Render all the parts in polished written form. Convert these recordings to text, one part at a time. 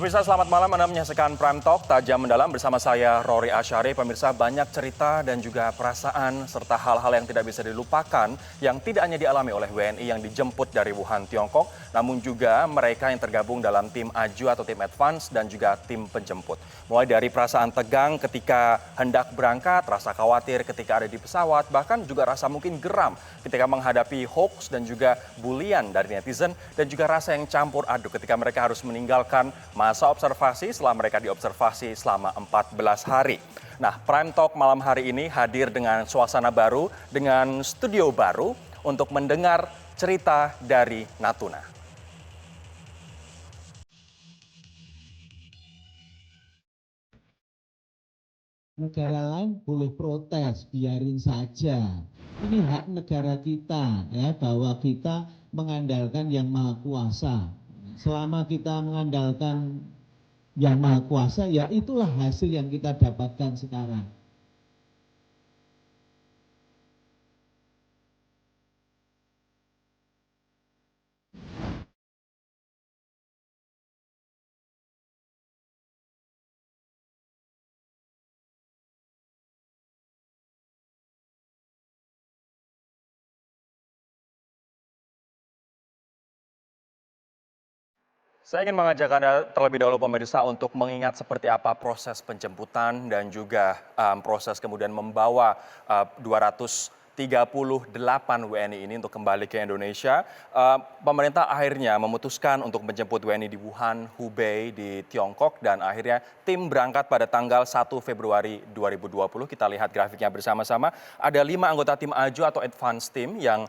Pemirsa, selamat malam. Anda menyaksikan Prime Talk Tajam Mendalam bersama saya, Rory Asyari. Pemirsa, banyak cerita dan juga perasaan serta hal-hal yang tidak bisa dilupakan yang tidak hanya dialami oleh WNI yang dijemput dari Wuhan, Tiongkok, namun juga mereka yang tergabung dalam tim AJU atau tim advance dan juga tim penjemput. Mulai dari perasaan tegang ketika hendak berangkat, rasa khawatir ketika ada di pesawat, bahkan juga rasa mungkin geram ketika menghadapi hoax dan juga bulian dari netizen, dan juga rasa yang campur aduk ketika mereka harus meninggalkan masa observasi setelah mereka diobservasi selama 14 hari. Nah, Prime Talk malam hari ini hadir dengan suasana baru, dengan studio baru untuk mendengar cerita dari Natuna. Negara lain boleh protes, biarin saja. Ini hak negara kita, ya, bahwa kita mengandalkan Yang Maha Kuasa. Selama kita mengandalkan Yang Maha Kuasa, ya itulah hasil yang kita dapatkan sekarang. Saya ingin mengajak Anda terlebih dahulu pemirsa untuk mengingat seperti apa proses penjemputan dan juga proses kemudian membawa 238 WNI ini untuk kembali ke Indonesia. Pemerintah akhirnya memutuskan untuk menjemput WNI di Wuhan, Hubei di Tiongkok, dan akhirnya tim berangkat pada tanggal 1 Februari 2020. Kita lihat grafiknya bersama-sama. Ada 5 anggota tim AJU atau advance team yang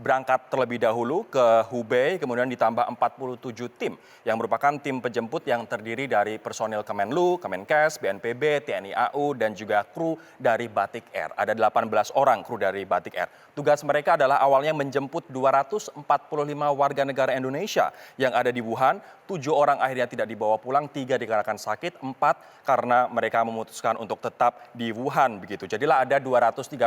berangkat terlebih dahulu ke Hubei, kemudian ditambah 47 tim yang merupakan tim penjemput yang terdiri dari personil Kemenlu, Kemenkes, BNPB, TNI AU, dan juga kru dari Batik Air. Ada 18 orang kru dari Batik Air. Tugas mereka adalah awalnya menjemput 245 warga negara Indonesia yang ada di Wuhan. 7 orang akhirnya tidak dibawa pulang, 3 dikarenakan sakit, 4 karena mereka memutuskan untuk tetap di Wuhan begitu. Jadilah ada 238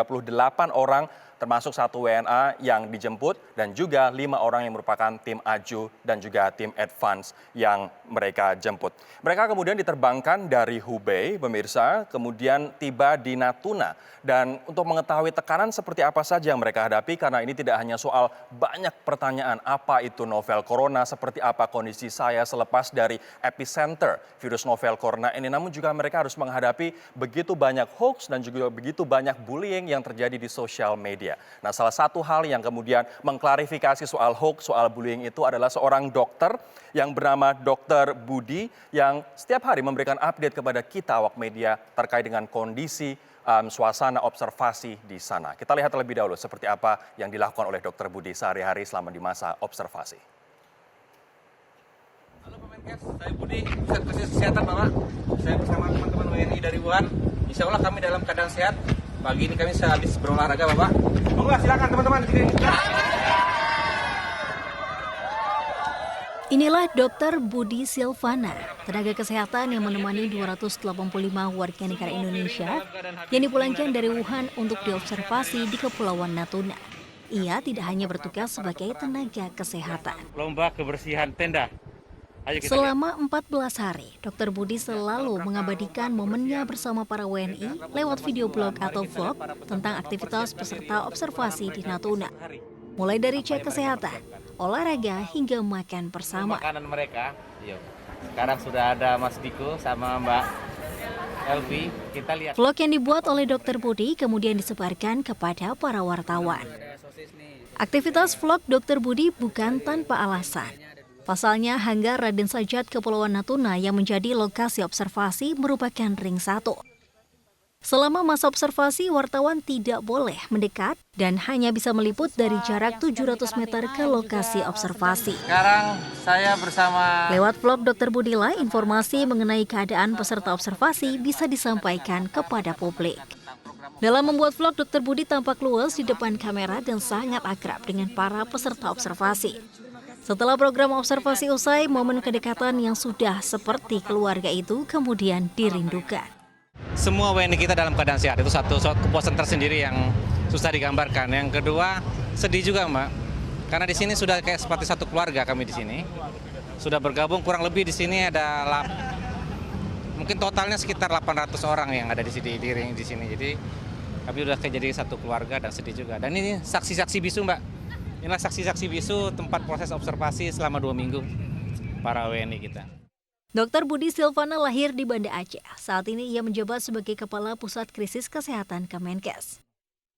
orang termasuk 1 WNA yang dijemput dan juga 5 orang yang merupakan tim AJU dan juga tim advance yang mereka jemput. Mereka kemudian diterbangkan dari Hubei, pemirsa, kemudian tiba di Natuna. Dan untuk mengetahui tekanan seperti apa saja yang mereka hadapi, karena ini tidak hanya soal banyak pertanyaan apa itu novel corona, seperti apa kondisi saya selepas dari epicenter virus novel corona ini, namun juga mereka harus menghadapi begitu banyak hoax dan juga begitu banyak bullying yang terjadi di sosial media. Nah, salah satu hal yang kemudian mengklarifikasi soal hoax, soal bullying itu adalah seorang dokter yang bernama Dr. Budi yang setiap hari memberikan update kepada kita awak media terkait dengan kondisi suasana observasi di sana. Kita lihat terlebih dahulu seperti apa yang dilakukan oleh Dr. Budi sehari-hari selama di masa observasi. Halo Kemenkes, saya Budi, Pusat Kesehatan Bapak. Saya bersama teman-teman WNI dari Wuhan. Insya Allah kami dalam keadaan sehat. Pagi ini kami habis berolahraga Bapak. Monggo silakan teman-teman. Inilah Dr. Budi Silvana, tenaga kesehatan yang menemani 285 warga negara Indonesia yang dipulangkan dari Wuhan untuk diobservasi di Kepulauan Natuna. Ia tidak hanya bertugas sebagai tenaga kesehatan. Lomba kebersihan tenda. Selama 14 hari, Dr. Budi selalu mengabadikan momennya bersama para WNI lewat video blog atau vlog tentang aktivitas peserta observasi di Natuna. Mulai dari cek kesehatan, olahraga, hingga makan bersama. Makanan mereka, sekarang sudah ada Mas Diko sama Mbak Elvi. Kita lihat. Vlog yang dibuat oleh Dr. Budi kemudian disebarkan kepada para wartawan. Aktivitas vlog Dr. Budi bukan tanpa alasan. Pasalnya, hanggar Raden Sajat Kepulauan Natuna yang menjadi lokasi observasi merupakan ring 1. Selama masa observasi, wartawan tidak boleh mendekat dan hanya bisa meliput dari jarak 700 meter ke lokasi observasi. Sekarang saya bersama... Lewat vlog Dr. Budila, informasi mengenai keadaan peserta observasi bisa disampaikan kepada publik. Dalam membuat vlog, Dr. Budi tampak luas di depan kamera dan sangat akrab dengan para peserta observasi. Setelah program observasi usai, momen kedekatan yang sudah seperti keluarga itu kemudian dirindukan. Semua WNI kita dalam keadaan sehat, itu satu kepuasan tersendiri yang susah digambarkan. Yang kedua, sedih juga Mbak, karena di sini sudah kayak seperti satu keluarga kami di sini. sudah bergabung kurang lebih di sini ada mungkin totalnya sekitar 800 orang yang ada di sini di sini. Jadi kami udah kayak jadi satu keluarga dan sedih juga. Dan ini saksi-saksi bisu, Mbak. Inilah saksi-saksi bisu tempat proses observasi selama 2 minggu para WNI kita. Dr. Budi Silvana lahir di Banda Aceh. Saat ini ia menjabat sebagai Kepala Pusat Krisis Kesehatan Kemenkes.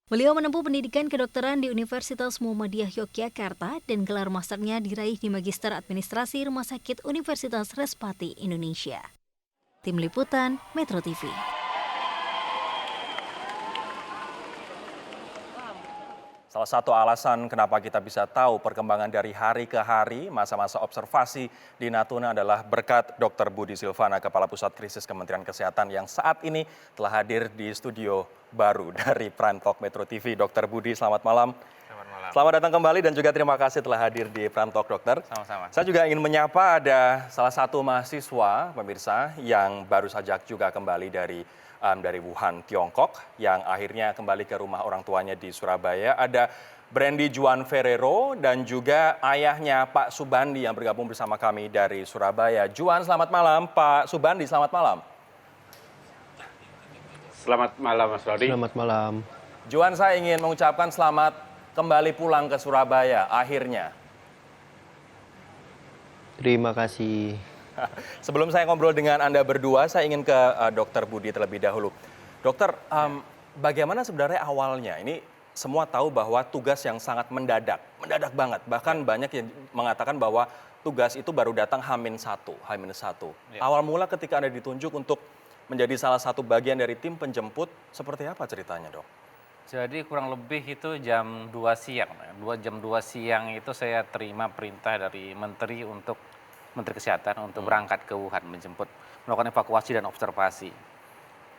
Beliau menempuh pendidikan kedokteran di Universitas Muhammadiyah Yogyakarta dan gelar masternya diraih di Magister Administrasi Rumah Sakit Universitas Respati Indonesia. Tim Liputan Metro TV. Salah satu alasan kenapa kita bisa tahu perkembangan dari hari ke hari masa-masa observasi di Natuna adalah berkat Dr. Budi Silvana, Kepala Pusat Krisis Kementerian Kesehatan yang saat ini telah hadir di studio baru dari Prime Talk Metro TV. Dr. Budi, selamat malam. Selamat malam. Selamat datang kembali dan juga terima kasih telah hadir di Prime Talk, Dokter. Sama-sama. Saya juga ingin menyapa ada salah satu mahasiswa, pemirsa, yang baru saja juga kembali dari Wuhan, Tiongkok, yang akhirnya kembali ke rumah orang tuanya di Surabaya. Ada Brandy Juan Ferrero dan juga ayahnya Pak Subandi yang bergabung bersama kami dari Surabaya. Juan, selamat malam. Pak Subandi, selamat malam. Selamat malam, Mas Rodi. Selamat malam. Juan, saya ingin mengucapkan selamat kembali pulang ke Surabaya, akhirnya. Terima kasih. Sebelum saya ngobrol dengan Anda berdua, saya ingin ke Dr. Budi terlebih dahulu. Dokter, bagaimana sebenarnya awalnya? Ini semua tahu bahwa tugas yang sangat mendadak banget. Bahkan banyak yang mengatakan bahwa tugas itu baru datang H-1. Ya. Awal mula ketika Anda ditunjuk untuk menjadi salah satu bagian dari tim penjemput, seperti apa ceritanya, Dok? Jadi kurang lebih itu jam 2 siang. Jam 2 siang itu saya terima perintah dari Menteri Kesehatan untuk berangkat ke Wuhan melakukan evakuasi dan observasi.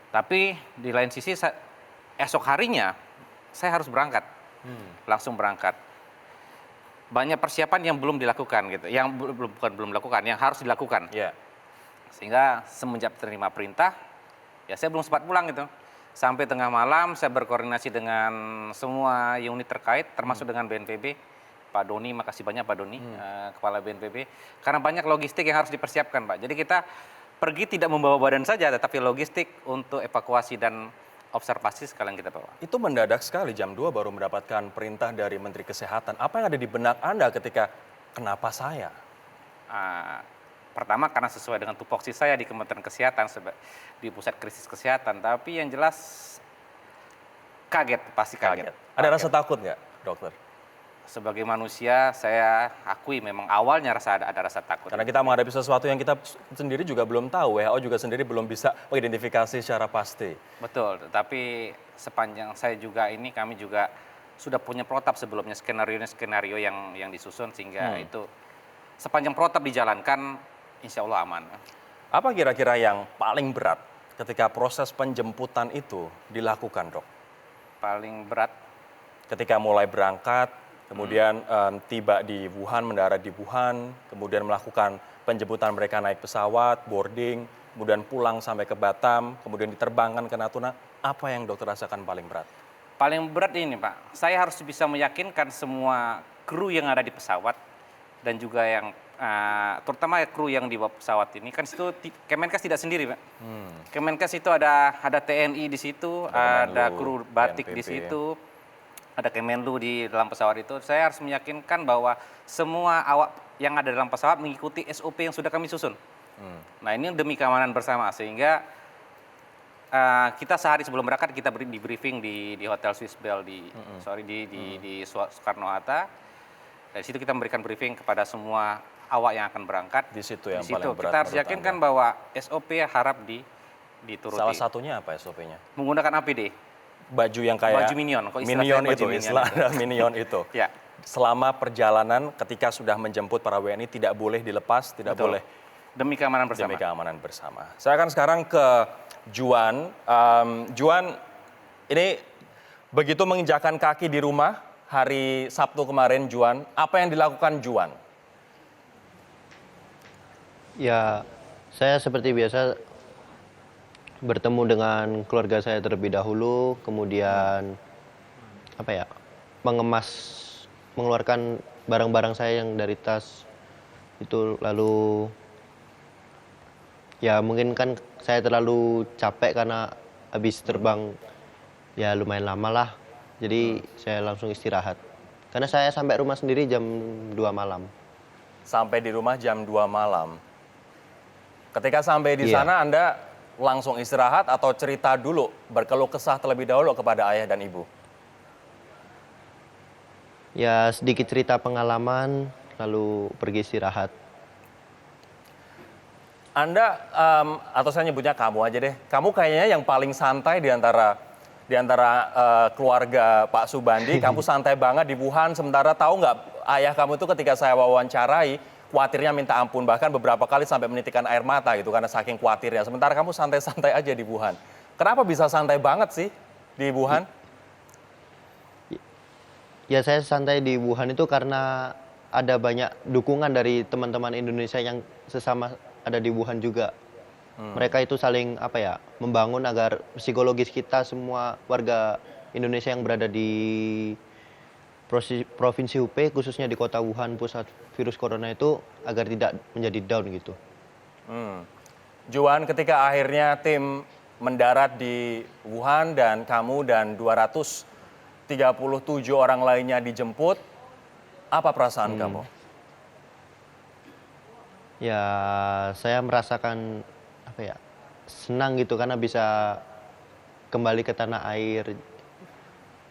Tapi di lain sisi esok harinya saya harus berangkat, langsung berangkat. Banyak persiapan yang belum dilakukan gitu, yang belum dilakukan, yang harus dilakukan. Ya. Sehingga semenjak terima perintah, ya saya belum sempat pulang gitu. Sampai tengah malam saya berkoordinasi dengan semua unit terkait, termasuk dengan BNPB. Pak Doni, makasih banyak Pak Doni, Kepala BNPB. Karena banyak logistik yang harus dipersiapkan, Pak. Jadi kita pergi tidak membawa badan saja, tetapi logistik untuk evakuasi dan observasi sekalian kita bawa. Itu mendadak sekali, jam 2 baru mendapatkan perintah dari Menteri Kesehatan. Apa yang ada di benak Anda ketika, kenapa saya? Pertama karena sesuai dengan tupoksi saya di Kementerian Kesehatan, di Pusat Krisis Kesehatan. Tapi yang jelas kaget, pasti kaget. Ada rasa takut nggak, dokter? Sebagai manusia, saya akui memang awalnya ada rasa takut. Karena kita menghadapi sesuatu yang kita sendiri juga belum tahu, WHO juga sendiri belum bisa mengidentifikasi secara pasti. Betul, tapi sepanjang kami juga sudah punya protap sebelumnya, skenario yang disusun, sehingga itu sepanjang protap dijalankan, insya Allah aman. Apa kira-kira yang paling berat ketika proses penjemputan itu dilakukan, Dok? Paling berat? Ketika mulai berangkat, kemudian tiba di Wuhan, mendarat di Wuhan, kemudian melakukan penjemputan mereka naik pesawat, boarding, kemudian pulang sampai ke Batam, kemudian diterbangkan ke Natuna. Apa yang dokter rasakan paling berat? Paling berat ini, Pak. Saya harus bisa meyakinkan semua kru yang ada di pesawat dan juga yang terutama kru yang di bawah pesawat ini, kan situ Kemenkes tidak sendiri, Pak. Kemenkes itu ada TNI di situ, ada kru batik BNPB. di situ, ada Kemenlu di dalam pesawat itu. Saya harus meyakinkan bahwa semua awak yang ada dalam pesawat mengikuti SOP yang sudah kami susun. Nah, ini demi keamanan bersama, sehingga kita sehari sebelum berangkat kita di briefing di Hotel Swiss Bell di Soekarno-Hatta. Dari situ kita memberikan briefing kepada semua awak yang akan berangkat. Di situ yang di situ paling berat kita harus yakinkan bahwa SOP harap dituruti. Salah satunya apa SOP-nya? Menggunakan APD. Baju yang kayak baju minion. Minion itu, istilah minion itu. Ya. Selama perjalanan ketika sudah menjemput para WNI tidak boleh dilepas, tidak Betul. boleh. Demi keamanan bersama. Demi keamanan bersama. Saya akan sekarang ke Juan. Juan, ini begitu menginjakan kaki di rumah hari Sabtu kemarin, Juan, apa yang dilakukan Juan? Ya, saya seperti biasa bertemu dengan keluarga saya terlebih dahulu, kemudian mengemas, mengeluarkan barang-barang saya yang dari tas, Itu lalu ya mungkin kan saya terlalu capek karena habis terbang ya lumayan lama lah. Jadi saya langsung istirahat. Karena saya sampai rumah sendiri jam 2 malam. Sampai di rumah jam 2 malam. Ketika sampai di Iya. sana Anda langsung istirahat atau cerita dulu, berkeluh kesah terlebih dahulu kepada ayah dan ibu? Ya sedikit cerita pengalaman, lalu pergi istirahat. Anda, atau saya nyebutnya kamu aja deh, kamu kayaknya yang paling santai di antara keluarga Pak Subandi, kamu santai banget di Wuhan, sementara tahu nggak ayah kamu itu ketika saya wawancarai, khawatirnya minta ampun, bahkan beberapa kali sampai menitikkan air mata gitu karena saking khawatirnya. Sementara kamu santai-santai aja di Wuhan. Kenapa bisa santai banget sih di Wuhan? Ya saya santai di Wuhan itu karena ada banyak dukungan dari teman-teman Indonesia yang sesama ada di Wuhan juga. Mereka itu saling membangun agar psikologis kita semua warga Indonesia yang berada di Provinsi Hubei, khususnya di kota Wuhan pusat virus corona itu agar tidak menjadi down gitu. Juan, ketika akhirnya tim mendarat di Wuhan dan kamu dan 237 orang lainnya dijemput, apa perasaan kamu? Ya saya merasakan senang gitu karena bisa kembali ke tanah air,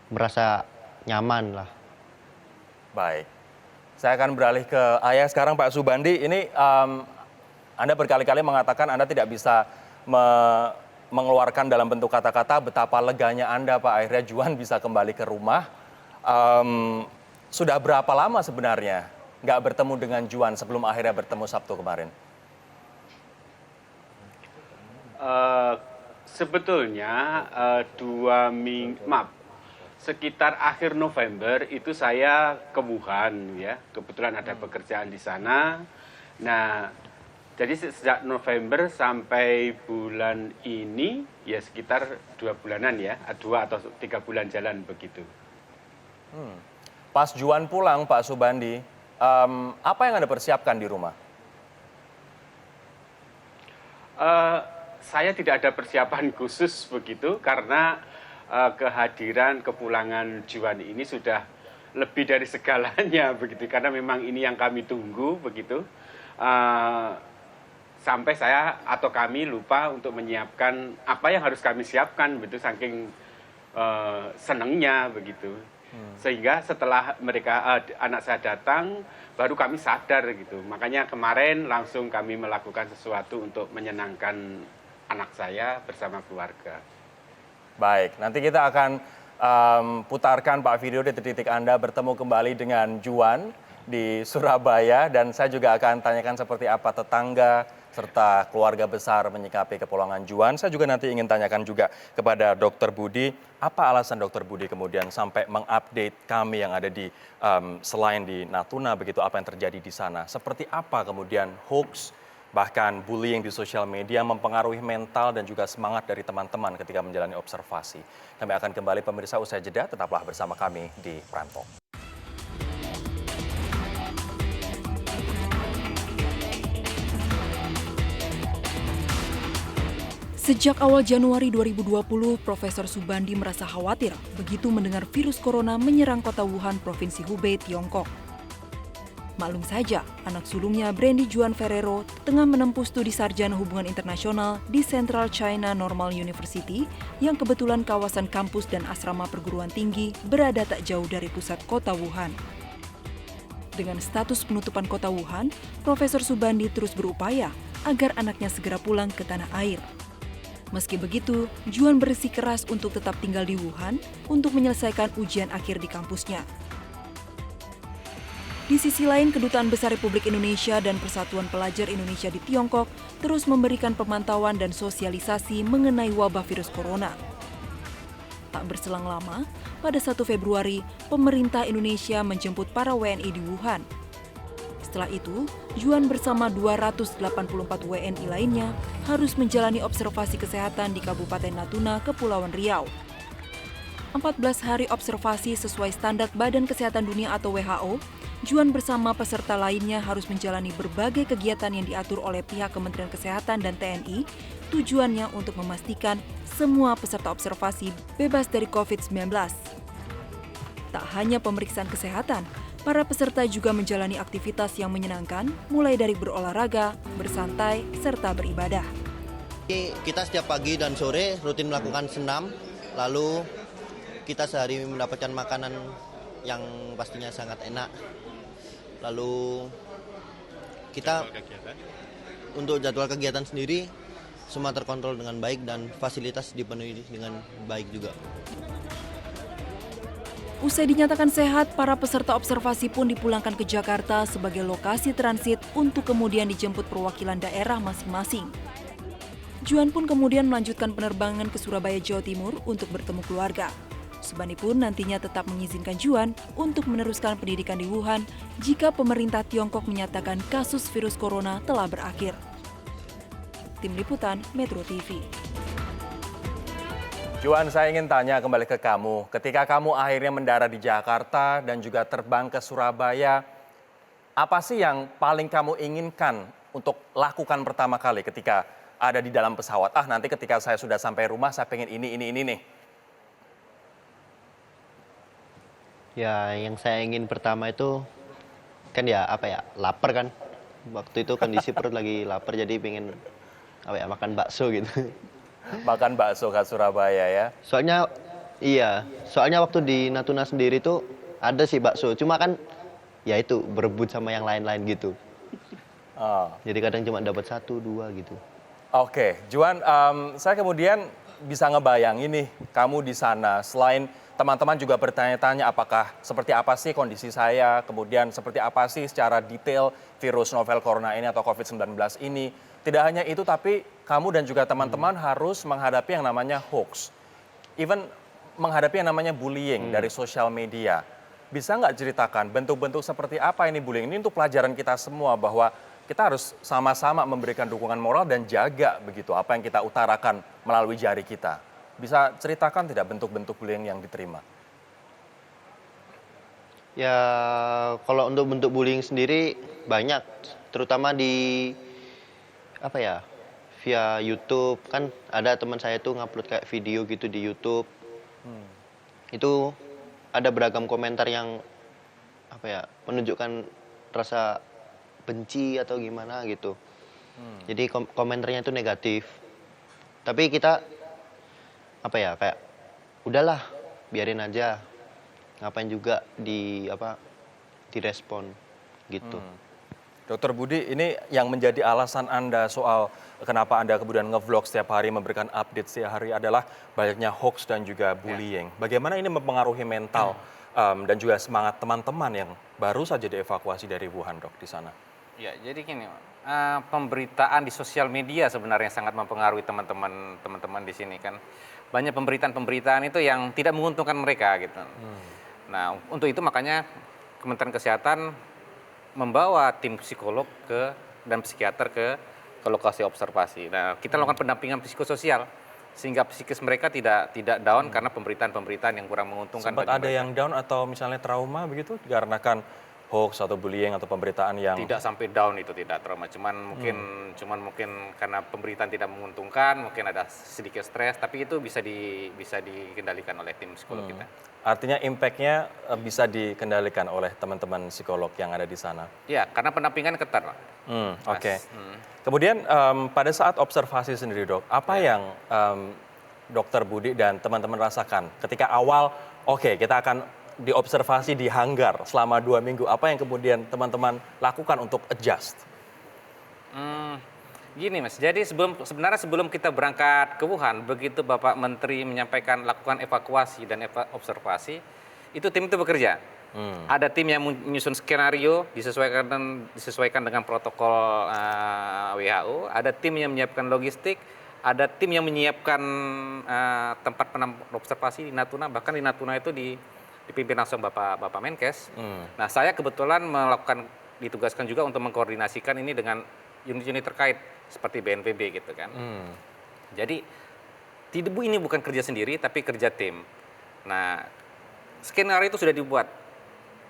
merasa nyaman lah. Baik, saya akan beralih ke ayah sekarang Pak Subandi. Ini Anda berkali-kali mengatakan Anda tidak bisa mengeluarkan dalam bentuk kata-kata betapa leganya Anda Pak, akhirnya Juan bisa kembali ke rumah. Sudah berapa lama sebenarnya nggak bertemu dengan Juan sebelum akhirnya bertemu Sabtu kemarin? Sebetulnya 2 minggu, sekitar akhir November itu saya ke Wuhan ya, kebetulan ada pekerjaan di sana. Nah, jadi sejak November sampai bulan ini ya sekitar 2 bulanan ya, 2 atau 3 bulan jalan begitu. Pas Juan pulang Pak Subandi, apa yang Anda persiapkan di rumah? Saya tidak ada persiapan khusus begitu karena kehadiran kepulangan Juan ini sudah lebih dari segalanya begitu, karena memang ini yang kami tunggu begitu. Sampai saya atau kami lupa untuk menyiapkan apa yang harus kami siapkan begitu, saking senangnya begitu. Sehingga setelah anak saya datang baru kami sadar gitu. Makanya kemarin langsung kami melakukan sesuatu untuk menyenangkan anak saya bersama keluarga. Baik, nanti kita akan putarkan Pak video detik-detik Anda bertemu kembali dengan Juan di Surabaya, dan saya juga akan tanyakan seperti apa tetangga serta keluarga besar menyikapi kepulangan Juan. Saya juga nanti ingin tanyakan juga kepada Dr. Budi, apa alasan Dr. Budi kemudian sampai mengupdate kami yang ada di selain di Natuna begitu, apa yang terjadi di sana. Seperti apa kemudian hoax, bahkan bullying di sosial media mempengaruhi mental dan juga semangat dari teman-teman ketika menjalani observasi. Kami akan kembali pemirsa usai jeda, tetaplah bersama kami di Prime Talk. Sejak awal Januari 2020, Profesor Subandi merasa khawatir begitu mendengar virus corona menyerang kota Wuhan, Provinsi Hubei, Tiongkok. Maklum saja, anak sulungnya Brandy Juan Ferrero tengah menempuh studi sarjana hubungan internasional di Central China Normal University yang kebetulan kawasan kampus dan asrama perguruan tinggi berada tak jauh dari pusat kota Wuhan. Dengan status penutupan kota Wuhan, Profesor Subandi terus berupaya agar anaknya segera pulang ke tanah air. Meski begitu, Juan bersikeras untuk tetap tinggal di Wuhan untuk menyelesaikan ujian akhir di kampusnya. Di sisi lain, Kedutaan Besar Republik Indonesia dan Persatuan Pelajar Indonesia di Tiongkok terus memberikan pemantauan dan sosialisasi mengenai wabah virus corona. Tak berselang lama, pada 1 Februari, pemerintah Indonesia menjemput para WNI di Wuhan. Setelah itu, Juan bersama 284 WNI lainnya harus menjalani observasi kesehatan di Kabupaten Natuna, Kepulauan Riau. 14 hari observasi sesuai standar Badan Kesehatan Dunia atau WHO Juan bersama peserta lainnya harus menjalani berbagai kegiatan yang diatur oleh pihak Kementerian Kesehatan dan TNI, tujuannya untuk memastikan semua peserta observasi bebas dari COVID-19. Tak hanya pemeriksaan kesehatan, para peserta juga menjalani aktivitas yang menyenangkan, mulai dari berolahraga, bersantai, serta beribadah. Kita setiap pagi dan sore rutin melakukan senam, lalu kita sehari mendapatkan makanan yang pastinya sangat enak. Lalu kita untuk jadwal kegiatan sendiri semua terkontrol dengan baik dan fasilitas dipenuhi dengan baik juga. Usai dinyatakan sehat, para peserta observasi pun dipulangkan ke Jakarta sebagai lokasi transit untuk kemudian dijemput perwakilan daerah masing-masing. Juan pun kemudian melanjutkan penerbangan ke Surabaya, Jawa Timur untuk bertemu keluarga. Subandi pun nantinya tetap mengizinkan Juan untuk meneruskan pendidikan di Wuhan jika pemerintah Tiongkok menyatakan kasus virus corona telah berakhir. Tim Liputan Metro TV. Juan, saya ingin tanya kembali ke kamu. Ketika kamu akhirnya mendarat di Jakarta dan juga terbang ke Surabaya, apa sih yang paling kamu inginkan untuk lakukan pertama kali ketika ada di dalam pesawat? Nanti ketika saya sudah sampai rumah, saya pengen ini nih. Ya, yang saya ingin pertama itu kan lapar kan. Waktu itu kondisi perut lagi lapar jadi pengen makan bakso gitu. Makan bakso ke Surabaya ya? Soalnya waktu di Natuna sendiri tuh ada sih bakso, cuma kan ya itu berebut sama yang lain-lain gitu. Oh. Jadi kadang cuma dapat 1, 2 gitu. Oke, Juan, saya kemudian bisa ngebayangin nih kamu di sana. Selain teman-teman juga bertanya-tanya apakah seperti apa sih kondisi saya, kemudian seperti apa sih secara detail virus novel corona ini atau COVID-19 ini. Tidak hanya itu, tapi kamu dan juga teman-teman harus menghadapi yang namanya hoax. Even menghadapi yang namanya bullying dari sosial media. Bisa nggak ceritakan bentuk-bentuk seperti apa ini bullying? Ini untuk pelajaran kita semua bahwa kita harus sama-sama memberikan dukungan moral dan jaga begitu apa yang kita utarakan melalui jari kita. Bisa ceritakan tidak bentuk-bentuk bullying yang diterima? Ya, kalau untuk bentuk bullying sendiri banyak, terutama di via YouTube. Kan ada teman saya tuh ngupload kayak video gitu di YouTube. Itu ada beragam komentar yang menunjukkan rasa benci atau gimana gitu. Jadi komentarnya itu negatif. Tapi kita udahlah, biarin aja. Ngapain juga direspon gitu. Dokter Budi, ini yang menjadi alasan Anda soal kenapa Anda kemudian nge-vlog setiap hari, memberikan update setiap hari adalah banyaknya hoax dan juga bullying. Bagaimana ini mempengaruhi mental dan juga semangat teman-teman yang baru saja dievakuasi dari Wuhan, Dok, di sana? Ya, jadi gini, pemberitaan di sosial media sebenarnya sangat mempengaruhi teman-teman di sini kan. Banyak pemberitaan itu yang tidak menguntungkan mereka gitu. Nah, untuk itu makanya Kementerian Kesehatan membawa tim psikolog dan psikiater ke lokasi observasi. Nah, kita lakukan pendampingan psikososial sehingga psikis mereka tidak down karena pemberitaan yang kurang menguntungkan. Sempat ada yang down atau misalnya trauma begitu dikarenakan hoax atau bullying atau pemberitaan yang tidak sampai down, itu tidak trauma, cuman mungkin karena pemberitaan tidak menguntungkan, mungkin ada sedikit stres, tapi itu bisa dikendalikan oleh tim psikolog kita. Artinya impact-nya bisa dikendalikan oleh teman-teman psikolog yang ada di sana. Ya, karena pendampingan ketat, Pak. Oke. Kemudian pada saat observasi sendiri, Dok, apa yang Dokter Budi dan teman-teman rasakan ketika awal kita akan diobservasi di hanggar selama 2 minggu, apa yang kemudian teman-teman lakukan untuk adjust? Gini Mas, jadi sebenarnya sebelum kita berangkat ke Wuhan, begitu Bapak Menteri menyampaikan lakukan evakuasi dan observasi, itu tim itu bekerja. Ada tim yang menyusun skenario disesuaikan dengan protokol WHO, ada tim yang menyiapkan logistik, ada tim yang menyiapkan tempat observasi di Natuna, bahkan di Natuna itu dipimpin langsung Bapak Menkes. Nah, saya kebetulan ditugaskan juga untuk mengkoordinasikan ini dengan unit-unit terkait seperti BNPB gitu kan. Jadi ini bukan kerja sendiri tapi kerja tim. Nah, skenario itu sudah dibuat,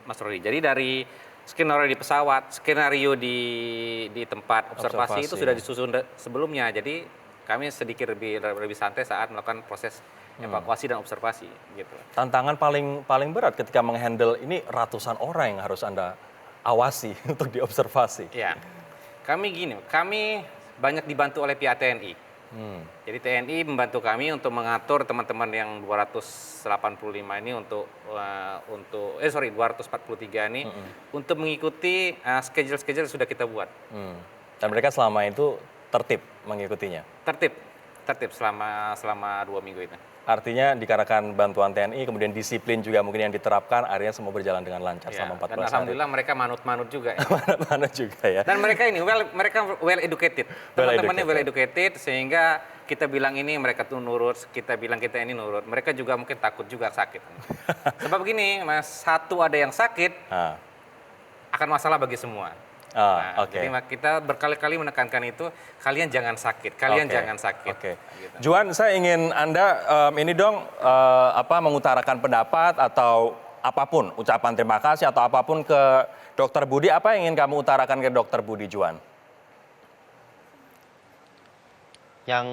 Mas Rodi. Jadi dari skenario di pesawat, skenario di tempat observasi itu Observasi, sudah ya. disusun sebelumnya. Jadi kami sedikit lebih santai saat melakukan proses evakuasi dan observasi gitu. Tantangan paling berat ketika menghandle ini ratusan orang yang harus Anda awasi untuk diobservasi. Ya, kami banyak dibantu oleh pihak TNI. Jadi TNI membantu kami untuk mengatur teman-teman yang 285 ini 243 ini untuk mengikuti schedule-schedule yang sudah kita buat. Dan mereka selama itu tertib mengikutinya. Tertib selama 2 minggu itu. Artinya dikarenakan bantuan TNI, kemudian disiplin juga mungkin yang diterapkan, akhirnya semua berjalan dengan lancar Ya, selama 14 dan hari. alhamdulillah mereka manut-manut juga ya. Mana juga ya. Dan mereka well educated. Teman-temannya well educated sehingga kita bilang ini mereka tuh nurut, kita bilang kita ini nurut. Mereka juga mungkin takut juga sakit. Sebab begini, Mas, satu ada yang sakit Ah, akan masalah bagi semua. oke. Jadi kita berkali-kali menekankan itu, kalian jangan sakit, kalian Oke, jangan sakit. Oke. Gitu. Juan, saya ingin Anda ini dong mengutarakan pendapat atau apapun, ucapan terima kasih atau apapun ke Dokter Budi. Apa yang ingin kamu utarakan ke Dokter Budi, Juan? Yang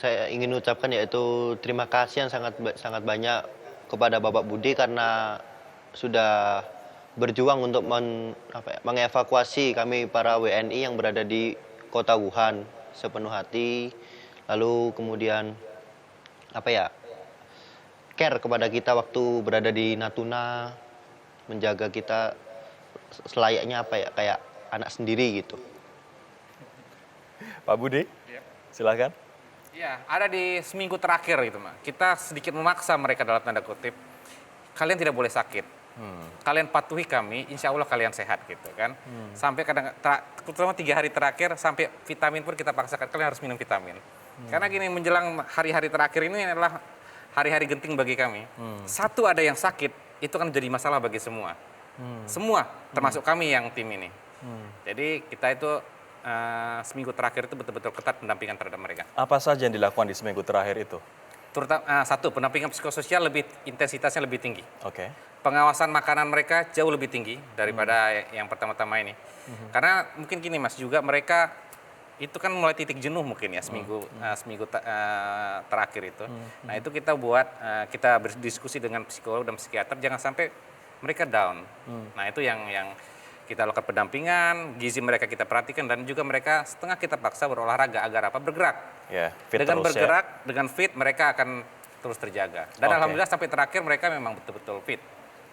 saya ingin ucapkan yaitu terima kasih yang sangat banyak kepada Bapak Budi karena sudah berjuang untuk mengevakuasi kami para WNI yang berada di kota Wuhan sepenuh hati. Lalu kemudian care kepada kita waktu berada di Natuna, menjaga kita selayaknya kayak anak sendiri gitu. Pak Budi, silakan. Ya, ada di seminggu terakhir gitu, Mas. Kita sedikit memaksa mereka dalam tanda kutip. Kalian tidak boleh sakit. Kalian patuhi kami, insya Allah kalian sehat gitu kan. Sampai terutama 3 hari terakhir sampai vitamin pun kita paksakan kalian harus minum vitamin. Karena gini menjelang hari-hari terakhir ini adalah hari-hari genting bagi kami. Satu ada yang sakit itu kan jadi masalah bagi semua. Semua termasuk kami yang tim ini. Jadi kita itu seminggu terakhir itu betul-betul ketat pendampingan terhadap mereka. Apa saja yang dilakukan di seminggu terakhir itu? Terutama satu, pendampingan psikososial intensitasnya lebih tinggi. Oke. Pengawasan makanan mereka jauh lebih tinggi daripada yang pertama-tama ini. Karena mungkin gini Mas, juga mereka itu kan mulai titik jenuh mungkin ya seminggu terakhir itu. Nah itu kita kita berdiskusi dengan psikolog dan psikiater jangan sampai mereka down. Nah itu yang kita lakukan pendampingan, gizi mereka kita perhatikan dan juga mereka setengah kita paksa berolahraga agar bergerak. Ya, fit Dengan terus bergerak, dengan fit mereka akan terus terjaga. Dan Oke. alhamdulillah sampai terakhir mereka memang betul-betul fit.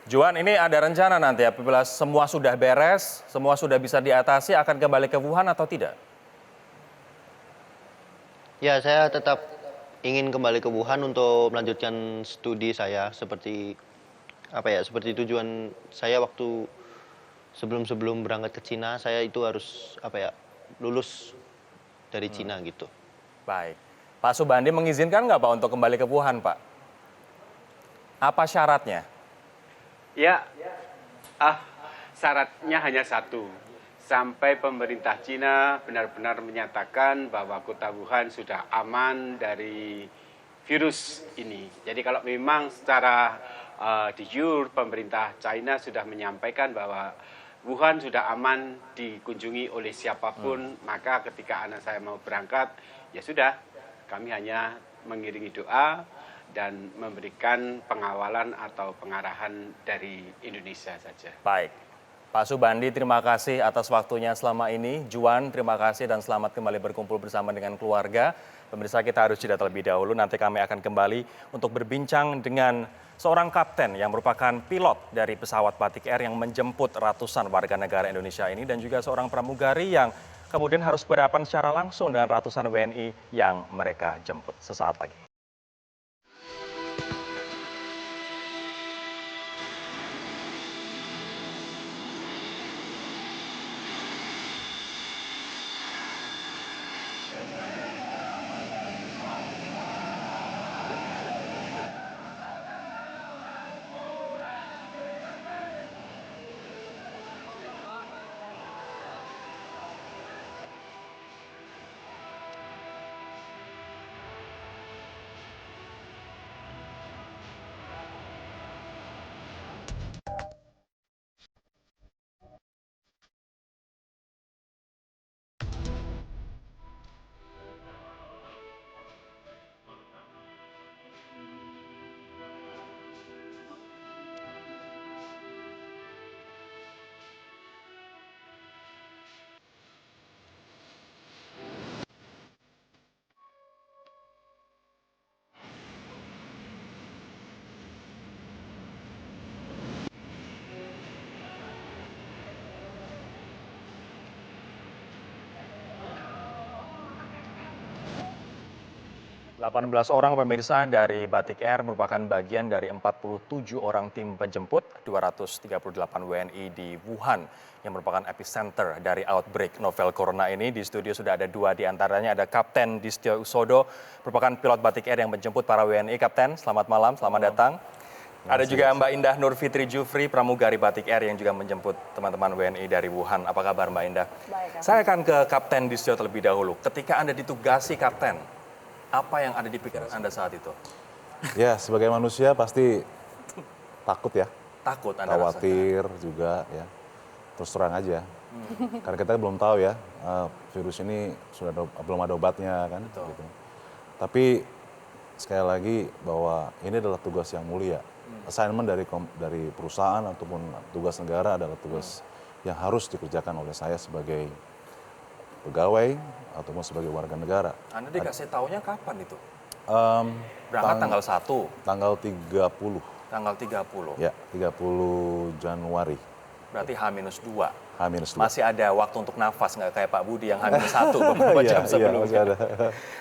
Juan, ini ada rencana nanti apabila semua sudah beres, semua sudah bisa diatasi, akan kembali ke Wuhan atau tidak? Ya, saya tetap ingin kembali ke Wuhan untuk melanjutkan studi saya seperti tujuan saya waktu sebelum berangkat ke Cina, saya itu harus lulus dari Cina gitu. Baik. Pak Subandi mengizinkan nggak Pak untuk kembali ke Wuhan, Pak? Apa syaratnya? Ya, syaratnya hanya satu. Sampai pemerintah Cina benar-benar menyatakan bahwa kota Wuhan sudah aman dari virus ini. Jadi kalau memang secara de jure pemerintah China sudah menyampaikan bahwa Wuhan sudah aman dikunjungi oleh siapapun, maka ketika anak saya mau berangkat, ya sudah, kami hanya mengiringi doa dan memberikan pengawalan atau pengarahan dari Indonesia saja. Baik. Pak Subandi, terima kasih atas waktunya selama ini. Juan, terima kasih dan selamat kembali berkumpul bersama dengan keluarga. Pemirsa, kita harus jeda terlebih dahulu. Nanti kami akan kembali untuk berbincang dengan seorang kapten yang merupakan pilot dari pesawat Batik Air yang menjemput ratusan warga negara Indonesia ini dan juga seorang pramugari yang kemudian harus berhadapan secara langsung dengan ratusan WNI yang mereka jemput. Sesaat lagi. 18 orang pemirsa dari Batik Air merupakan bagian dari 47 orang tim penjemput 238 WNI di Wuhan yang merupakan epicenter dari outbreak novel corona ini. Di studio sudah ada 2 di antaranya, ada Kapten Distyo Usodo, merupakan pilot Batik Air yang menjemput para WNI. Kapten, selamat malam, selamat datang. Ada juga Mbak Indah Nur Fitri Jufri, pramugari Batik Air yang juga menjemput teman-teman WNI dari Wuhan. Apa kabar Mbak Indah? Baik, Saya akan ke Kapten Distyo terlebih dahulu. Ketika Anda ditugasi Kapten, apa yang ada di pikiran Anda saat itu? Ya, sebagai manusia pasti takut ya, Takut Anda rasakan? khawatir juga ya. Terus terang aja. Karena kita belum tahu ya, virus ini belum ada obatnya kan. Gitu. Tapi sekali lagi bahwa ini adalah tugas yang mulia. Assignment dari perusahaan ataupun tugas negara adalah tugas yang harus dikerjakan oleh saya sebagai pegawai ataupun sebagai warga negara. Anda dikasih taunya kapan itu? Em, Berangkat tang- tanggal 1, Tanggal 30. tanggal 30. Ya, 30 Januari. Berarti H-2. H-2. Masih ada waktu untuk nafas, nggak kayak Pak Budi yang H-1 beberapa Iya, jam iya, sebelumnya. masih ada.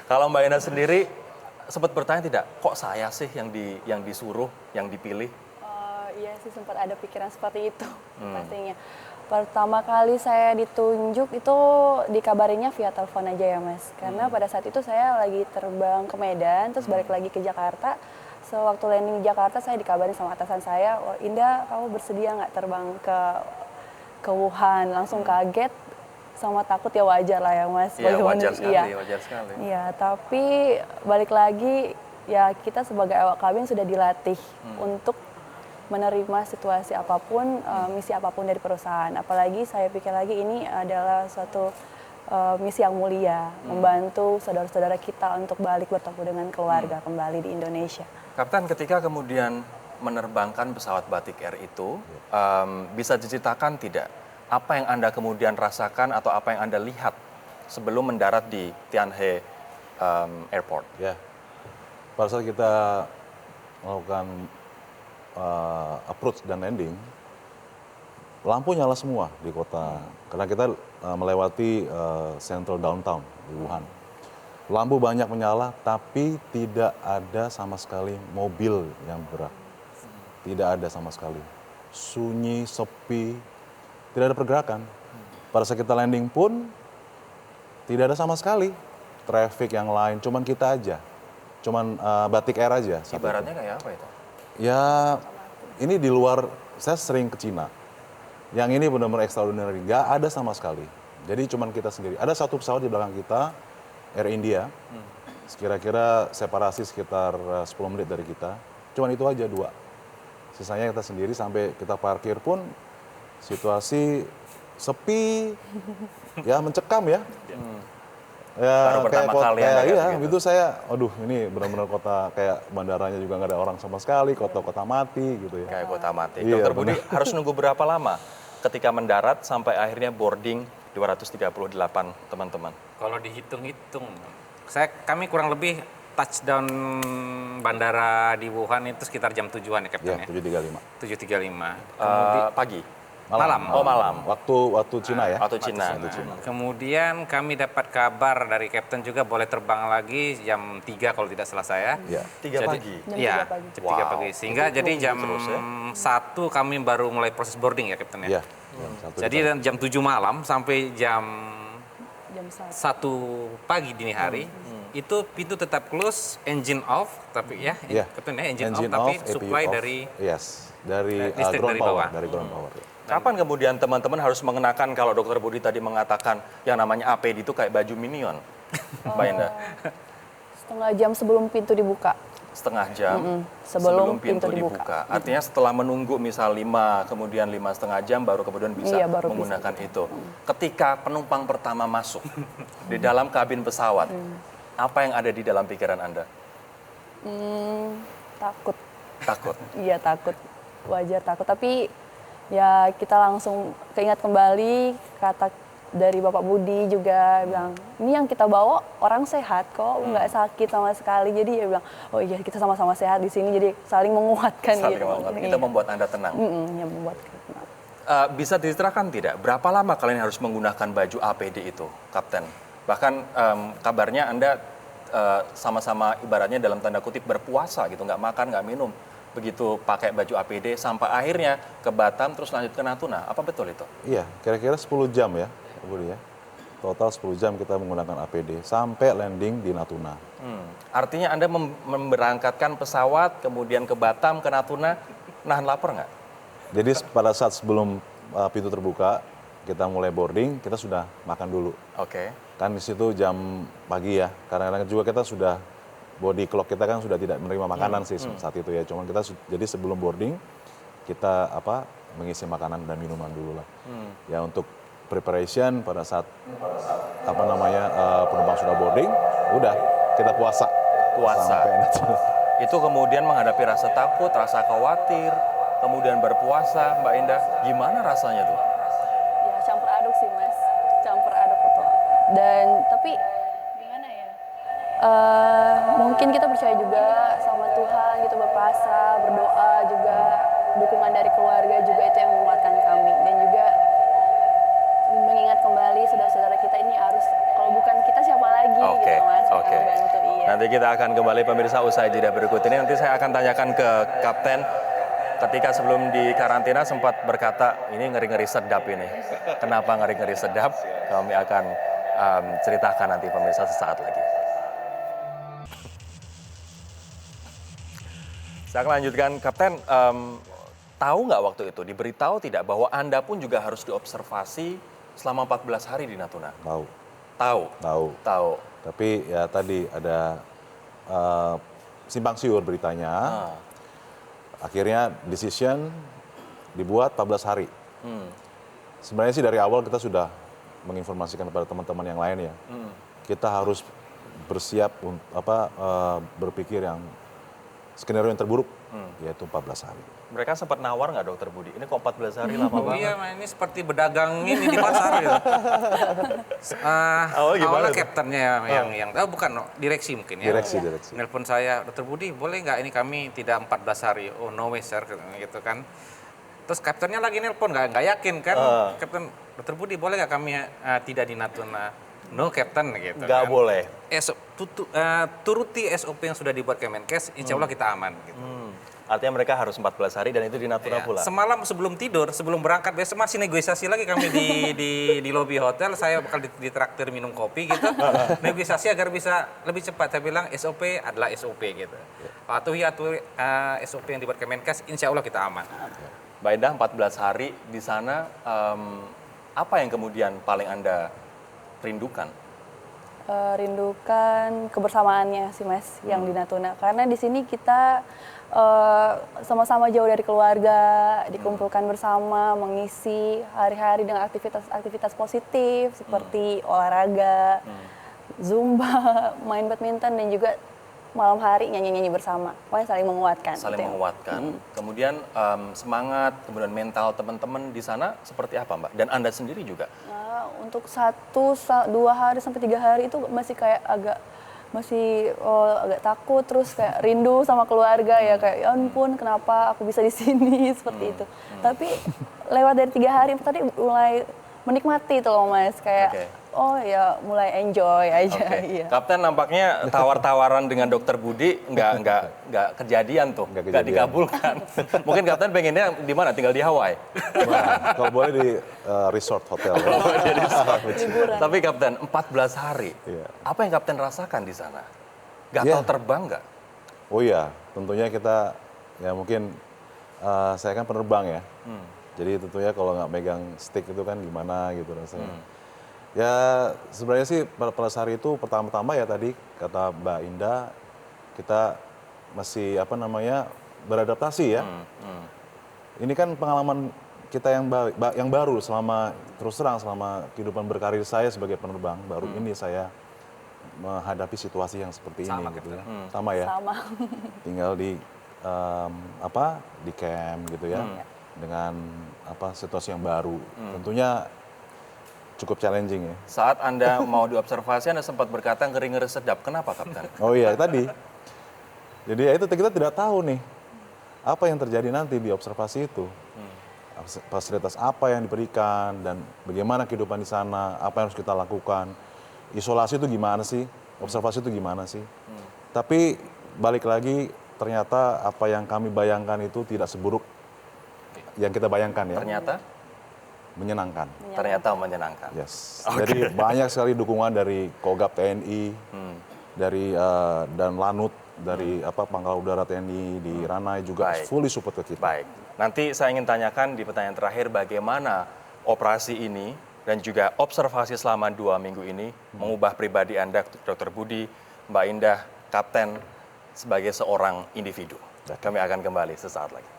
Kalau Mbak Indah sendiri, sempat bertanya tidak, kok saya sih yang disuruh, yang dipilih? Iya sih sempat ada pikiran seperti itu pastinya. Pertama kali saya ditunjuk itu dikabarinya via telepon aja ya Mas. Karena pada saat itu saya lagi terbang ke Medan, terus balik lagi ke Jakarta. Sewaktu landing di Jakarta saya dikabarin sama atasan saya, "Oh, Indah kamu bersedia nggak terbang ke Wuhan?" Langsung kaget sama takut ya wajar lah ya Mas. Iya, Bagaimana- wajar sekali, iya. wajar sekali. Iya, tapi balik lagi ya kita sebagai awak kabin sudah dilatih untuk menerima situasi apapun, misi apapun dari perusahaan. Apalagi saya pikir lagi ini adalah suatu misi yang mulia, membantu saudara-saudara kita untuk balik bertemu dengan keluarga kembali di Indonesia. Kapten, ketika kemudian menerbangkan pesawat Batik Air itu, bisa diceritakan tidak apa yang Anda kemudian rasakan atau apa yang Anda lihat sebelum mendarat di Tianhe Airport? Ya, pada saat kita melakukan approach dan landing, lampu nyala semua di kota. Karena kita melewati central downtown di Wuhan. Lampu banyak menyala, tapi tidak ada sama sekali mobil yang bergerak. Tidak ada sama sekali. Sunyi, sepi, tidak ada pergerakan. Pada saat kita landing pun, tidak ada sama sekali traffic yang lain, cuman kita aja. Cuman Batik Air aja. saat itu. Ibaratnya kayak apa itu? Ya, ini di luar, saya sering ke Cina. Yang ini benar-benar extraordinary, nggak ada sama sekali. Jadi cuman kita sendiri. Ada satu pesawat di belakang kita, Air India. Kira-kira separasi sekitar 10 menit dari kita. Cuman itu aja 2. Sisanya kita sendiri sampai kita parkir pun situasi sepi, ya mencekam ya. Baru pertama kali Anda iya, lihat begitu. itu saya, aduh ini benar-benar kota kayak bandaranya juga nggak ada orang sama sekali, kota-kota mati gitu ya. Kayak kota mati. Iya, Dokter Budi benar. harus nunggu berapa lama ketika mendarat sampai akhirnya boarding 238 teman-teman? Kalau dihitung-hitung, kami kurang lebih touchdown bandara di Wuhan itu sekitar jam 7-an ya Kapten Ya, ya. 7.35. 7.35. Pagi? Malam. Oh, malam. Waktu Cina ya. Atau Cina? Kemudian kami dapat kabar dari Kapten juga boleh terbang lagi jam 3 kalau tidak salah saya. Iya. 3 pagi? Jam Iya, 3 pagi. jam 3 Wow. pagi. Sehingga jadi jam terus ya? 1 kami baru mulai proses boarding ya Kapten ya. Iya. Satu Jadi kita. dan jam 7 malam sampai jam Jam 1. 1 pagi dini hari itu pintu tetap close, engine off, tapi ya, Iya. Kapten ya, engine, Engine off, tapi APU supply off. dari Yes, dari listrik ground dari power, bawah. dari ground power. Ya. Kapan kemudian teman-teman harus mengenakan, kalau Dokter Budi tadi mengatakan yang namanya APD itu kayak baju minion? Mbak Indah? Setengah jam sebelum pintu dibuka. Setengah jam Sebelum pintu pintu dibuka. Artinya setelah menunggu misal 5, kemudian 5,5 jam baru kemudian bisa Iya, baru bisa. menggunakan itu. Ketika penumpang pertama masuk di dalam kabin pesawat, apa yang ada di dalam pikiran Anda? Takut. Takut? Iya takut, wajar takut. Tapi ya kita langsung keingat kembali kata dari Bapak Budi juga bilang, ini yang kita bawa orang sehat kok, nggak sakit sama sekali. Jadi dia bilang, oh iya kita sama-sama sehat di sini, jadi saling menguatkan Saling gitu. menguatkan. Iya. Itu membuat Anda tenang. Yang membuat kita tenang. Bisa diceritakan tidak, berapa lama kalian harus menggunakan baju APD itu, Kapten? Bahkan kabarnya Anda sama-sama ibaratnya dalam tanda kutip berpuasa gitu, nggak makan, nggak minum. Begitu pakai baju APD sampai akhirnya ke Batam terus lanjut ke Natuna. Apa betul itu? Iya, kira-kira 10 jam ya, Budi ya. Total 10 jam kita menggunakan APD sampai landing di Natuna. Artinya Anda memberangkatkan pesawat, kemudian ke Batam, ke Natuna, nahan lapar nggak? Jadi pada saat sebelum pintu terbuka, kita mulai boarding, kita sudah makan dulu. Oke. Kan di situ jam pagi ya, kadang-kadang juga kita sudah, body clock kita kan sudah tidak menerima makanan sih saat itu ya. Cuman kita, jadi sebelum boarding, kita mengisi makanan dan minuman dulu lah. Ya untuk preparation pada saat penumpang sudah boarding, udah kita puasa. Sampai Natuna. Itu kemudian menghadapi rasa takut, rasa khawatir, kemudian berpuasa, Mbak Indah. Gimana rasanya tuh? Ya campur aduk sih Mas, campur aduk itu. Dan tapi gimana ya? Mungkin kita percaya juga sama Tuhan, gitu berpuasa, berdoa juga, dukungan dari keluarga juga itu yang menguatkan kami, dan juga mengingat kembali saudara-saudara kita ini harus, kalau bukan kita siapa lagi gitu Mas, yang membantu. Iya. Nanti kita akan kembali pemirsa usai jeda berikut ini. Nanti saya akan tanyakan ke Kapten, ketika sebelum di karantina sempat berkata, ini ngeri-ngeri sedap ini. Kenapa ngeri-ngeri sedap? Kami akan ceritakan nanti pemirsa sesaat lagi. Saya akan lanjutkan, Kapten. Tahu nggak waktu itu, diberitahu tidak bahwa Anda pun juga harus diobservasi selama 14 hari di Natuna? Tahu. Tahu? Tahu. Tahu. Tapi ya tadi ada simpang siur beritanya. Akhirnya decision dibuat 14 hari. Sebenarnya sih dari awal kita sudah menginformasikan kepada teman-teman yang lain ya. Kita harus bersiap berpikir yang skenario yang terburuk, yaitu 14 hari. Mereka sempat nawar nggak Dokter Budi? Ini kok 14 hari lama banget? Iya, ini seperti berdagang ini di pasar gitu. Awalnya kaptennya yang bukan direksi mungkin ya. Direksi. Nelpon saya, Dokter Budi, boleh nggak ini kami tidak 14 hari? Oh no way sir, gitu kan. Terus kaptennya lagi nelpon, nggak yakin kan. Kapten, Dokter Budi, boleh nggak kami tidak di Natuna? No Kapten gitu. Nggak boleh. Turuti SOP yang sudah dibuat Kemenkes, insya Allah kita aman gitu. Artinya mereka harus 14 hari dan itu di Natuna pula. Semalam sebelum tidur, sebelum berangkat, biasa masih negosiasi lagi kami di lobi hotel. Saya bakal ditraktir minum kopi gitu. Negosiasi agar bisa lebih cepat. Saya bilang SOP adalah SOP gitu. Patuhi SOP yang dibuat Kemenkes, insya Allah kita aman. Mbak Indah, 14 hari di sana, apa yang kemudian paling Anda rindukan? Rindukan kebersamaannya sih Mas, yang di Natuna. Karena di sini kita sama-sama jauh dari keluarga, dikumpulkan bersama, mengisi hari-hari dengan aktivitas positif seperti olahraga, zumba, main badminton, dan juga malam hari nyanyi-nyanyi bersama. Pokoknya saling menguatkan. Saling menguatkan. Kemudian semangat, kemudian mental teman-teman di sana seperti apa Mbak? Dan Anda sendiri juga? Nah, untuk 1-2 hari sampai 3 hari itu masih kayak agak takut, terus kayak rindu sama keluarga ya, kayak ya ampun kenapa aku bisa di sini seperti itu. Tapi lewat dari 3 hari tadi mulai menikmati itu loh Mas, kayak oh ya mulai enjoy aja. Iya. Kapten nampaknya tawar-tawaran dengan Dokter Budi nggak kejadian tuh, nggak dikabulkan. Mungkin Kapten pengennya di mana? Tinggal di Hawaii? Nah, kalau boleh di resort hotel. Tapi Kapten 14 hari, apa yang Kapten rasakan di sana? Gatal terbang nggak? Oh iya, tentunya kita ya mungkin saya kan penerbang ya. Jadi tentunya kalau nggak megang stick itu kan gimana gitu rasanya. Ya sebenarnya sih pada hari itu pertama-tama ya tadi kata Mbak Indah, kita masih beradaptasi ya. Ini kan pengalaman kita yang baru selama kehidupan berkarir saya sebagai penerbang, baru ini saya menghadapi situasi yang seperti ini gitu ya. Sama ya. Sama. Tinggal di di camp gitu ya. Dengan situasi yang baru. Tentunya cukup challenging ya. Saat Anda mau diobservasi, Anda sempat berkata ngeri-ngeri sedap. Kenapa, Kapten? Oh iya, tadi. Jadi ya itu kita tidak tahu nih, apa yang terjadi nanti di observasi itu. Fasilitas apa yang diberikan, dan bagaimana kehidupan di sana, apa yang harus kita lakukan. Isolasi itu gimana sih? observasi itu gimana sih. Tapi balik lagi ternyata apa yang kami bayangkan itu tidak seburuk yang kita bayangkan ya. Ternyata Menyenangkan. ternyata menyenangkan. Yes. Jadi banyak sekali dukungan dari Kogab TNI, dari dan Lanut, dari Pangkalan Udara TNI di Ranai juga Baik. fully support ke kita. Baik, nanti saya ingin tanyakan di pertanyaan terakhir bagaimana operasi ini dan juga observasi selama 2 minggu ini mengubah pribadi Anda, Dr. Budi, Mbak Indah, Kapten, sebagai seorang individu. Kami akan kembali sesaat lagi.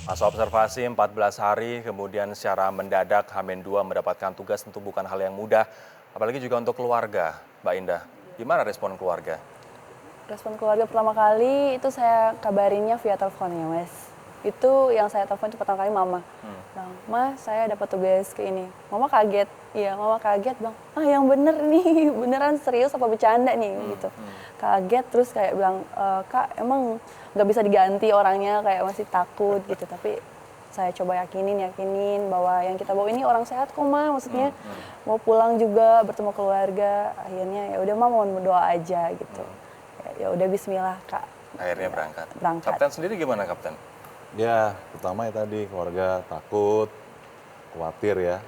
Masa observasi 14 hari, kemudian secara mendadak H-2 mendapatkan tugas tentu bukan hal yang mudah, apalagi juga untuk keluarga, Mbak Indah. Gimana respon keluarga? Respon keluarga pertama kali itu saya kabarinnya via telepon ya Mas. Itu yang saya telepon itu pertama kali mama. Bilang, Ma, saya dapat tugas ke ini. Mama kaget. Iya, mama kaget bilang, yang bener nih, beneran serius apa bercanda nih gitu. Kaget terus kayak bilang, Kak emang nggak bisa diganti orangnya, kayak masih takut gitu. Tapi saya coba yakinin bahwa yang kita bawa ini orang sehat kok Ma, maksudnya mau pulang juga bertemu keluarga. Akhirnya ya udah Ma, mohon berdoa aja gitu. Ya udah Bismillah Kak. Akhirnya berangkat. Berangkat. Kapten sendiri gimana, Kapten? Ya, pertama ya tadi keluarga takut, khawatir ya,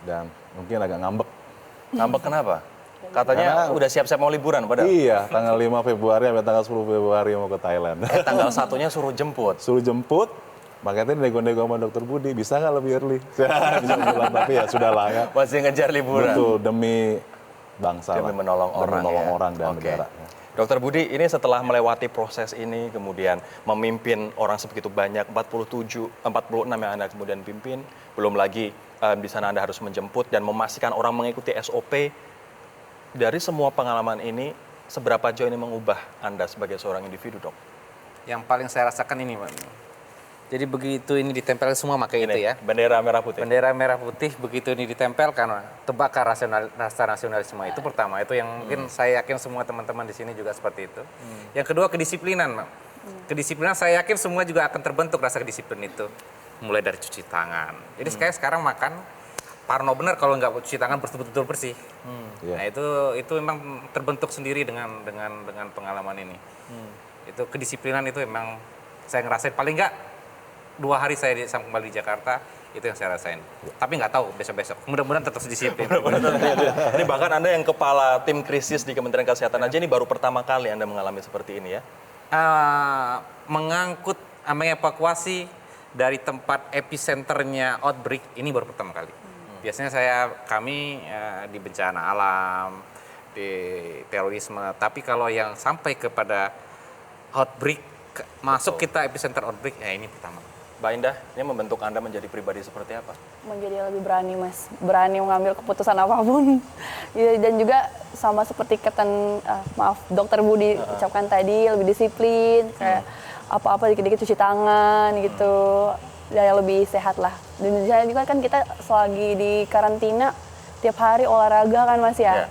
dan mungkin agak ngambek. Ngambek kenapa? Katanya Karena- udah siap-siap mau liburan padahal. Iya, tanggal 5 Februari sampai tanggal 10 Februari mau ke Thailand. Tanggal 1-nya suruh jemput. Suruh jemput, makanya tadi nego-nego sama Dokter Budi, bisa nggak lebih early? Bisa bilang, tapi ya sudah lah ya. Masih ngejar liburan. Betul, demi bangsa Demi lah. menolong Demi orang menolong ya. orang dan Oke. negara. Ya. Dokter Budi, ini setelah melewati proses ini, kemudian memimpin orang sebegitu banyak, 46 yang Anda kemudian pimpin, belum lagi di sana Anda harus menjemput dan memastikan orang mengikuti SOP. Dari semua pengalaman ini, seberapa jauh ini mengubah Anda sebagai seorang individu, Dok? Yang paling saya rasakan ini, Pak. Jadi begitu ini ditempel semua pakai itu ya. Bendera merah putih. Bendera merah putih begitu ini ditempel karena tebakan rasa nasionalisme itu pertama, itu yang mungkin saya yakin semua teman-teman di sini juga seperti itu. Yang kedua kedisiplinan, Mak. Kedisiplinan saya yakin semua juga akan terbentuk rasa kedisiplin itu. Mulai dari cuci tangan. Jadi sekarang makan parno benar kalau nggak cuci tangan betul-betul bersih. Iya. Nah itu memang terbentuk sendiri dengan pengalaman ini. Itu kedisiplinan itu memang saya ngerasain paling nggak 2 hari saya kembali di Jakarta, itu yang saya rasain. Tapi nggak tahu besok-besok. Mudah-mudahan tetap disiplin. Ini bahkan Anda yang kepala tim krisis di Kementerian Kesehatan aja ini baru pertama kali Anda mengalami seperti ini ya? Mengangkut, mengevakuasi dari tempat epicenternya outbreak ini baru pertama kali. Biasanya kami di bencana alam, di terorisme. Tapi kalau yang sampai kepada outbreak, masuk kita epicenter outbreak, ya ini pertama. Mbak Indah, ini membentuk Anda menjadi pribadi seperti apa? Menjadi lebih berani Mas, berani mengambil keputusan apapun. Ya, dan juga sama seperti Dokter Budi ucapkan tadi, lebih disiplin, kayak apa-apa dikit-dikit cuci tangan gitu, ya lebih sehat lah. Dan di sana juga kan kita selagi di karantina, tiap hari olahraga kan Mas ya,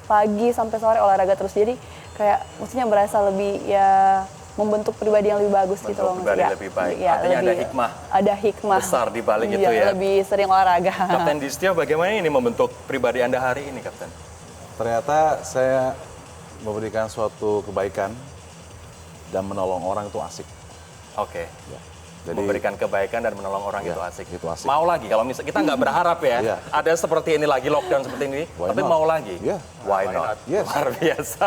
pagi sampai sore olahraga terus, jadi kayak maksudnya berasa lebih ya membentuk pribadi yang lebih bagus gitu loh. Pribadi Ya, lebih baik. ya, Artinya lebih, ada hikmah ada hikmah besar di balik Iya, itu ya. Lebih sering olahraga. Kapten Distio, bagaimana ini membentuk pribadi Anda hari ini, Kapten? Ternyata saya memberikan suatu kebaikan dan menolong orang itu asik. Oke. Ya. Jadi Memberikan kebaikan dan menolong orang Ya, itu asik. itu asik. Mau lagi, kalau misalnya kita nggak berharap ya, Iya. ada seperti ini lagi, lockdown seperti ini, Why tapi not? mau lagi. Iya. Why not? Yes. Luar biasa.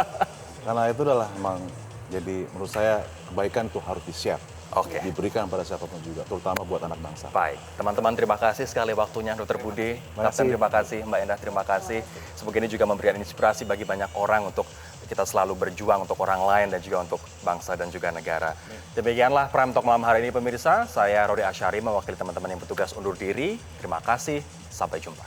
karena itu adalah memang jadi menurut saya kebaikan itu harus di-share. Oke. Diberikan pada siapapun juga, terutama buat anak bangsa. Baik, teman-teman terima kasih sekali waktunya Dr. Budi, Kapten terima kasih, Mbak Indah terima kasih. Semoga ini juga memberikan inspirasi bagi banyak orang untuk kita selalu berjuang untuk orang lain dan juga untuk bangsa dan juga negara. Demikianlah Prime Talk malam hari ini pemirsa, saya Rodi Asyari mewakili teman-teman yang bertugas undur diri. Terima kasih, sampai jumpa.